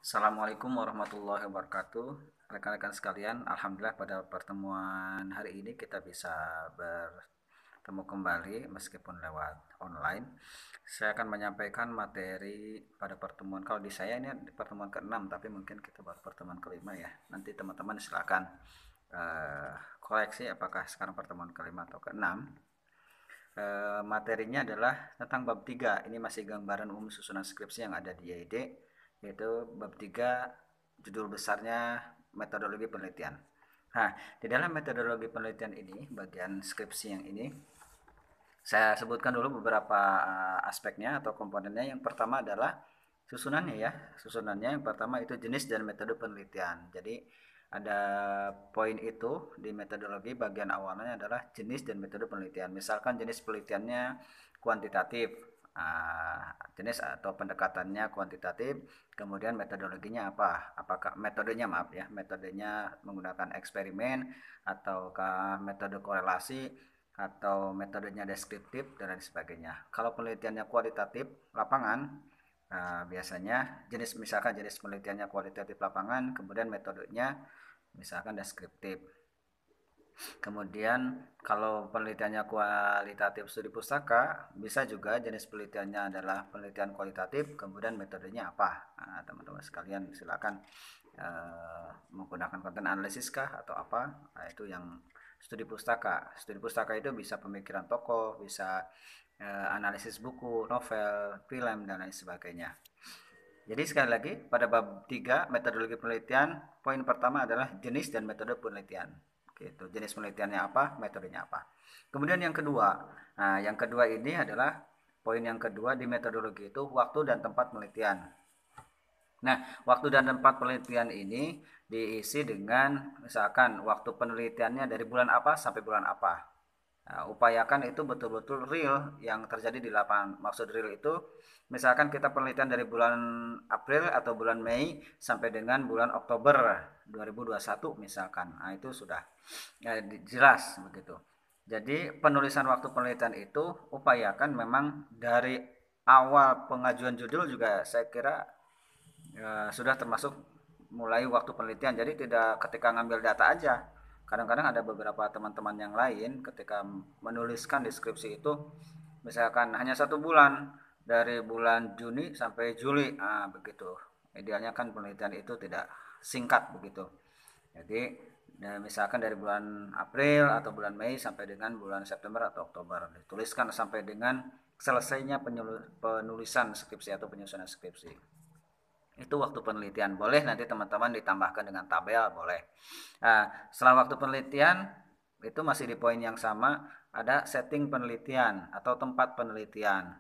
Assalamualaikum warahmatullahi wabarakatuh. Rekan-rekan sekalian, alhamdulillah pada pertemuan hari ini kita bisa bertemu kembali meskipun lewat online. Saya akan menyampaikan materi pada pertemuan, kalau di saya ini pertemuan ke-6, tapi mungkin kita baru pertemuan ke-5 ya. Nanti teman-teman silakan koreksi apakah sekarang pertemuan ke-5 atau ke-6. Materinya adalah tentang bab 3. Ini masih gambaran umum susunan skripsi yang ada di YID, yaitu bab 3, judul besarnya metodologi penelitian. Nah, di dalam metodologi penelitian ini, bagian skripsi yang ini, saya sebutkan dulu beberapa aspeknya atau komponennya. Yang pertama adalah susunannya ya. Susunannya yang pertama itu jenis dan metode penelitian. Jadi ada poin itu di metodologi, bagian awalnya adalah jenis dan metode penelitian. Misalkan jenis penelitiannya kuantitatif, jenis atau pendekatannya kuantitatif, kemudian metodologinya apa? Apakah metodenya metodenya menggunakan eksperimen ataukah metode korelasi atau metodenya deskriptif dan lain sebagainya. Kalau penelitiannya kualitatif lapangan, biasanya misalkan jenis penelitiannya kualitatif lapangan, kemudian metodenya misalkan deskriptif. Kemudian kalau penelitiannya kualitatif studi pustaka, bisa juga jenis penelitiannya adalah penelitian kualitatif, kemudian metodenya apa. Nah, teman-teman sekalian silakan menggunakan konten analisis kah atau apa. Nah, itu yang studi pustaka. Studi pustaka itu bisa pemikiran tokoh, bisa analisis buku, novel, film, dan lain sebagainya. Jadi sekali lagi pada bab 3 metodologi penelitian, poin pertama adalah jenis dan metode penelitian. Gitu. Jenis penelitiannya apa, metodenya apa. Kemudian yang kedua, yang kedua ini adalah poin yang kedua di metodologi itu waktu dan tempat penelitian. Nah, waktu dan tempat penelitian ini diisi dengan misalkan waktu penelitiannya dari bulan apa sampai bulan apa. Nah, upayakan itu betul-betul real yang terjadi di lapangan. Maksud real itu misalkan kita penelitian dari bulan April atau bulan Mei sampai dengan bulan Oktober 2021 misalkan. Nah, itu sudah jelas begitu. Jadi penulisan waktu penelitian itu upayakan memang dari awal pengajuan judul juga saya kira sudah termasuk mulai waktu penelitian. Jadi tidak ketika ngambil data aja. Kadang-kadang ada beberapa teman-teman yang lain ketika menuliskan deskripsi itu misalkan hanya 1 bulan, dari bulan Juni sampai Juli, begitu. Idealnya kan penelitian itu tidak singkat begitu. Jadi misalkan dari bulan April atau bulan Mei sampai dengan bulan September atau Oktober, dituliskan sampai dengan selesainya penulisan skripsi atau penyusunan skripsi. Itu waktu penelitian. Boleh nanti teman-teman ditambahkan dengan tabel, boleh. Nah, setelah waktu penelitian itu masih di poin yang sama, ada setting penelitian atau tempat penelitian.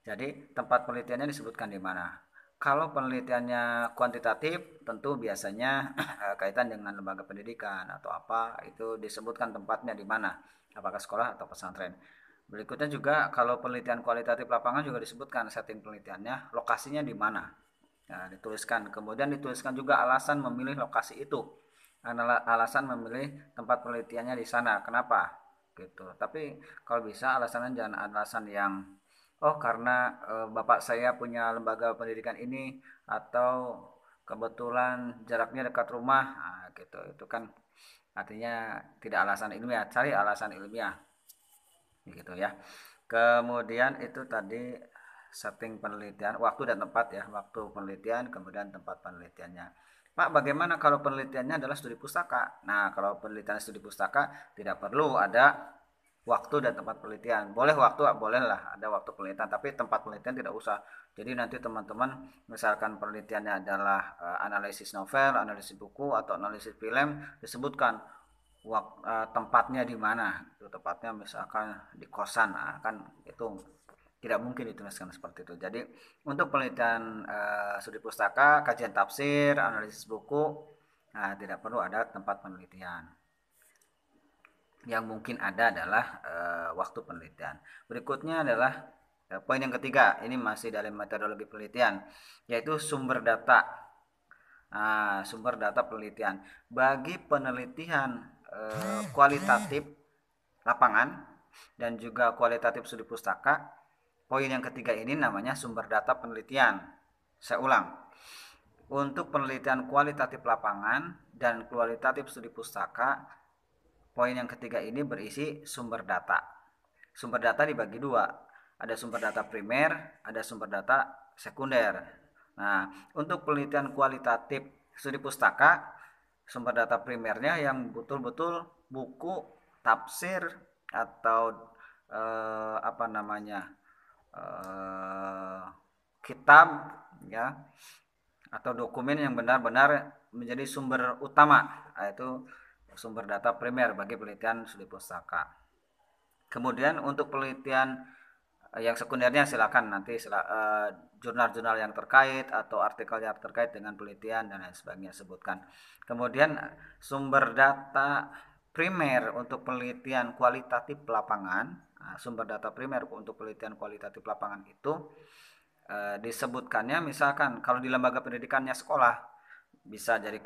Jadi tempat penelitiannya disebutkan di mana. Kalau penelitiannya kuantitatif, tentu biasanya kaitan dengan lembaga pendidikan atau apa, itu disebutkan tempatnya di mana, apakah sekolah atau pesantren. Berikutnya juga kalau penelitian kualitatif lapangan juga disebutkan setting penelitiannya, lokasinya di mana. Nah, dituliskan. Kemudian dituliskan juga alasan memilih lokasi itu. Alasan memilih tempat penelitiannya di sana. Kenapa? Gitu. Tapi kalau bisa alasannya jangan alasan yang karena bapak saya punya lembaga pendidikan ini atau kebetulan jaraknya dekat rumah. Nah, gitu. Itu kan artinya tidak alasan ilmiah. Cari alasan ilmiah. Gitu ya. Kemudian itu tadi setting penelitian, waktu dan tempat ya, waktu penelitian, kemudian tempat penelitiannya. Pak, bagaimana kalau penelitiannya adalah studi pustaka? Nah, kalau penelitian studi pustaka tidak perlu ada waktu dan tempat penelitian. Boleh waktu, bolehlah ada waktu penelitian, tapi tempat penelitian tidak usah. Jadi nanti teman-teman misalkan penelitiannya adalah analisis novel, analisis buku atau analisis film, disebutkan tempatnya di mana. Itu tempatnya misalkan di kosan, kan itu tidak mungkin dituliskan seperti itu. Jadi untuk penelitian studi pustaka, kajian tafsir, analisis buku, tidak perlu ada tempat penelitian. Yang mungkin ada adalah waktu penelitian. Berikutnya adalah poin yang ketiga, ini masih dalam metodologi penelitian, yaitu sumber data. Sumber data penelitian. Bagi penelitian kualitatif lapangan dan juga kualitatif studi pustaka, poin yang ketiga ini namanya sumber data penelitian. Saya ulang. untuk penelitian kualitatif lapangan dan kualitatif studi pustaka, poin yang ketiga ini berisi sumber data. Sumber data dibagi dua, ada sumber data primer, ada sumber data sekunder. Nah, untuk penelitian kualitatif studi pustaka, sumber data primernya yang betul-betul buku, tafsir, atau apa namanya, kitab, ya, atau dokumen yang benar-benar menjadi sumber utama, yaitu sumber data primer bagi penelitian studi pustaka. Kemudian untuk penelitian yang sekundernya silakan nanti jurnal-jurnal yang terkait atau artikel yang terkait dengan penelitian dan lain sebagainya sebutkan. Kemudian sumber data primer untuk penelitian kualitatif lapangan, sumber data primer untuk penelitian kualitatif lapangan itu disebutkannya misalkan kalau di lembaga pendidikannya sekolah bisa dari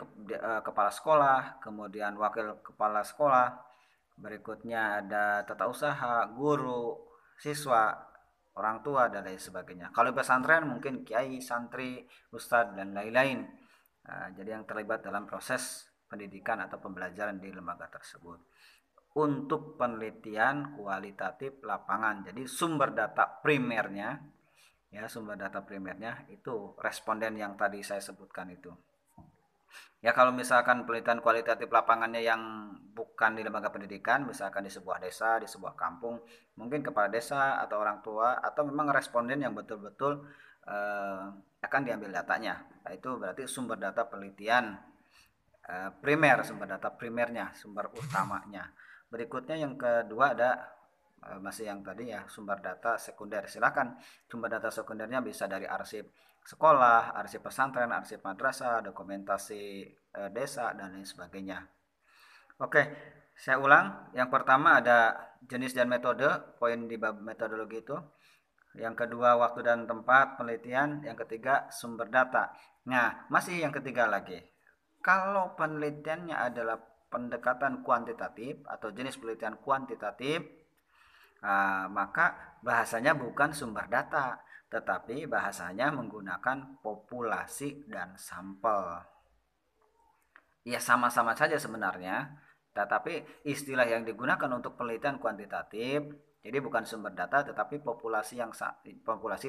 kepala sekolah, kemudian wakil kepala sekolah, berikutnya ada tata usaha, guru, siswa, orang tua, dan lain sebagainya. Kalau pesantren mungkin kiai, santri, ustadz, dan lain-lain. Jadi yang terlibat dalam proses pendidikan atau pembelajaran di lembaga tersebut. Untuk penelitian kualitatif lapangan, jadi sumber data primernya, ya, sumber data primernya itu responden yang tadi saya sebutkan itu. Ya, kalau misalkan penelitian kualitatif lapangannya yang bukan di lembaga pendidikan, misalkan di sebuah desa, di sebuah kampung, mungkin kepala desa atau orang tua atau memang responden yang betul-betul akan diambil datanya. Nah, itu berarti sumber data penelitian primer, sumber data primernya, sumber utamanya. Berikutnya yang kedua ada masih yang tadi ya, sumber data sekunder. Silakan sumber data sekundernya bisa dari arsip sekolah, arsip pesantren, arsip madrasah, dokumentasi desa, dan lain sebagainya. Oke, saya ulang. Yang pertama ada jenis dan metode, poin di bab metodologi itu. Yang kedua waktu dan tempat penelitian. Yang ketiga sumber data. Nah, masih yang ketiga lagi. Kalau penelitiannya adalah pendekatan kuantitatif atau jenis penelitian kuantitatif, maka bahasanya bukan sumber data, tetapi bahasanya menggunakan populasi dan sampel. Ya, sama-sama saja sebenarnya, tetapi istilah yang digunakan untuk penelitian kuantitatif, jadi bukan sumber data tetapi populasi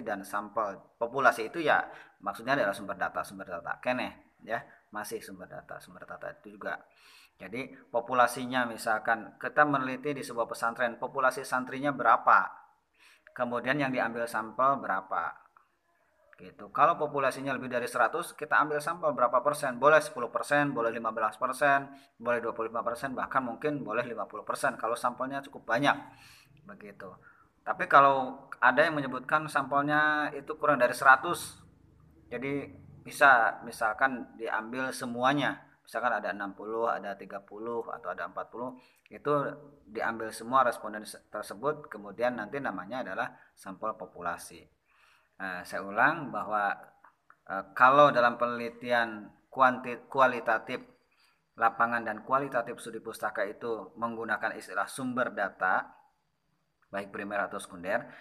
dan sampel. Populasi itu ya maksudnya adalah sumber data keneh, ya, masih sumber data itu juga. Jadi populasinya misalkan kita meneliti di sebuah pesantren, populasi santrinya berapa, kemudian yang diambil sampel berapa, gitu. Kalau populasinya lebih dari 100, kita ambil sampel berapa persen? Boleh 10%, boleh 15%, boleh 25%, bahkan mungkin boleh 50% kalau sampelnya cukup banyak. Begitu. Tapi kalau ada yang menyebutkan sampelnya itu kurang dari 100, jadi bisa misalkan diambil semuanya. Misalkan ada 60, ada 30, atau ada 40, itu diambil semua responden tersebut, kemudian nanti namanya adalah sampel populasi. Saya ulang bahwa kalau dalam penelitian kualitatif lapangan dan kualitatif studi pustaka itu menggunakan istilah sumber data, baik primer atau sekunder.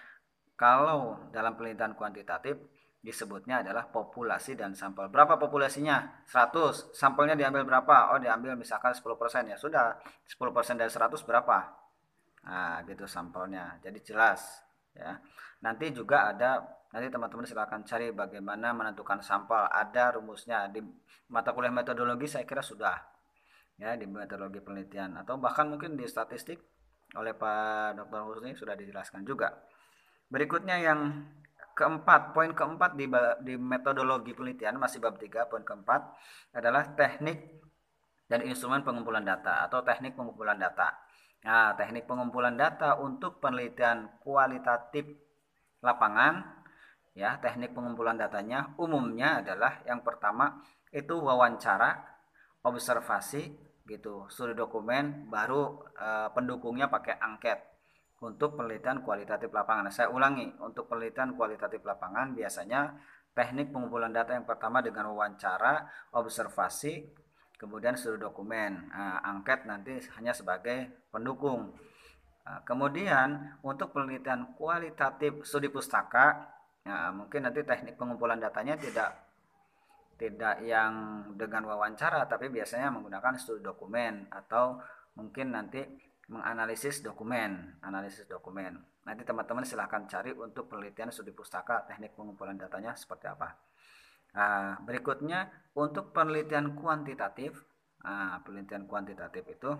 Kalau dalam penelitian kuantitatif disebutnya adalah populasi dan sampel. Berapa populasinya? 100. Sampelnya diambil berapa? Oh, diambil misalkan 10%, ya sudah. 10% dari 100 berapa? Nah, gitu sampelnya. Jadi jelas, ya. Nanti juga ada, nanti teman-teman silakan cari bagaimana menentukan sampel. Ada rumusnya di mata kuliah metodologi, saya kira sudah, ya, di metodologi penelitian atau bahkan mungkin di statistik oleh Pak Dr. Husni sudah dijelaskan juga. Berikutnya yang keempat, poin keempat di metodologi penelitian, masih bab 3, poin keempat adalah teknik dan instrumen pengumpulan data atau teknik pengumpulan data. Nah, teknik pengumpulan data untuk penelitian kualitatif lapangan, ya, teknik pengumpulan datanya umumnya adalah yang pertama itu wawancara, observasi, gitu, studi dokumen, baru pendukungnya pakai angket. Untuk penelitian kualitatif lapangan, saya ulangi, untuk penelitian kualitatif lapangan biasanya teknik pengumpulan data yang pertama dengan wawancara, observasi, kemudian studi dokumen. Angket nanti hanya sebagai pendukung. Kemudian untuk penelitian kualitatif studi pustaka, mungkin nanti teknik pengumpulan datanya tidak tidak yang dengan wawancara, tapi biasanya menggunakan studi dokumen atau mungkin nanti menganalisis dokumen, Nanti teman-teman silahkan cari untuk penelitian studi pustaka, teknik pengumpulan datanya seperti apa. Nah, berikutnya untuk penelitian kuantitatif. Nah, penelitian kuantitatif itu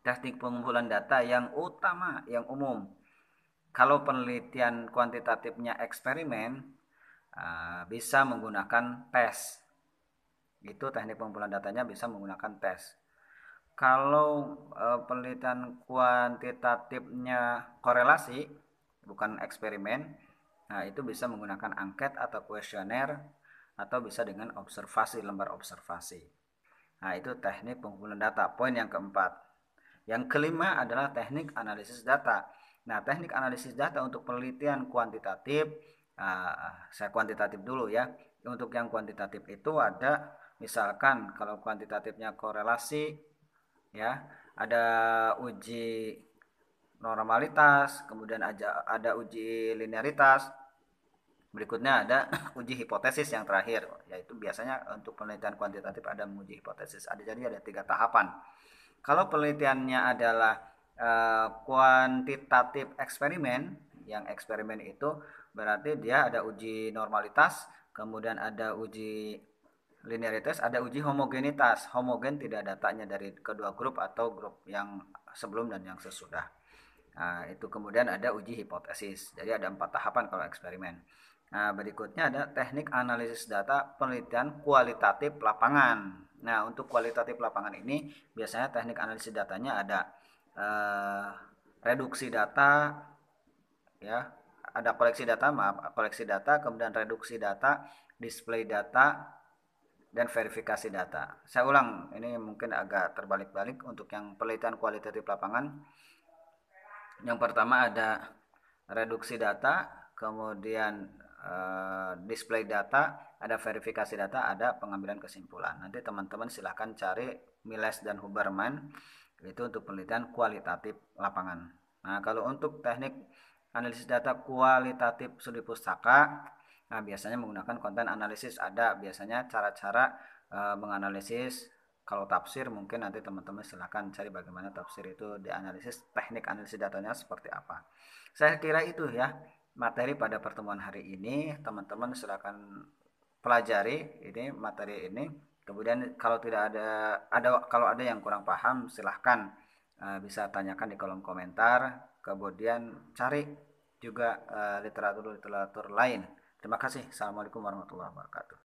teknik pengumpulan data yang utama, yang umum. Kalau penelitian kuantitatifnya eksperimen, bisa menggunakan tes. Itu teknik pengumpulan datanya bisa menggunakan tes. Kalau penelitian kuantitatifnya korelasi, bukan eksperimen, nah itu bisa menggunakan angket atau kuesioner, atau bisa dengan observasi, lembar observasi. Nah itu teknik pengumpulan data, poin yang keempat. Yang kelima adalah teknik analisis data. Nah teknik analisis data untuk penelitian kuantitatif, saya kuantitatif dulu ya. Untuk yang kuantitatif itu ada, misalkan kalau kuantitatifnya korelasi, ya ada uji normalitas, kemudian ada uji linearitas, berikutnya ada uji hipotesis yang terakhir, yaitu biasanya untuk penelitian kuantitatif ada menguji hipotesis. Jadi ada 3 tahapan. Kalau penelitiannya adalah kuantitatif eksperimen, yang eksperimen itu berarti dia ada uji normalitas, kemudian ada uji linearitas, ada uji homogenitas. Homogen tidak datanya dari kedua grup atau grup yang sebelum dan yang sesudah. Nah, itu kemudian ada uji hipotesis. Jadi ada 4 tahapan kalau eksperimen. Nah, berikutnya ada teknik analisis data penelitian kualitatif lapangan. Nah, untuk kualitatif lapangan ini biasanya teknik analisis datanya ada reduksi data, ya, ada koleksi data, kemudian reduksi data, display data, dan verifikasi data. Saya ulang, ini mungkin agak terbalik-balik untuk yang penelitian kualitatif lapangan. Yang pertama ada reduksi data, kemudian display data, ada verifikasi data, ada pengambilan kesimpulan. Nanti teman-teman silahkan cari Miles dan Huberman, itu untuk penelitian kualitatif lapangan. Nah, kalau untuk teknik analisis data kualitatif studi pustaka, nah biasanya menggunakan konten analisis. Ada biasanya cara-cara menganalisis. Kalau tafsir mungkin nanti teman-teman silahkan cari bagaimana tafsir itu dianalisis, teknik analisis datanya seperti apa. Saya kira itu ya materi pada pertemuan hari ini. Teman-teman silahkan pelajari ini materi ini. Kemudian kalau tidak kalau ada yang kurang paham silahkan bisa tanyakan di kolom komentar. Kemudian cari juga literatur-literatur lain. Terima kasih. Assalamualaikum warahmatullahi wabarakatuh.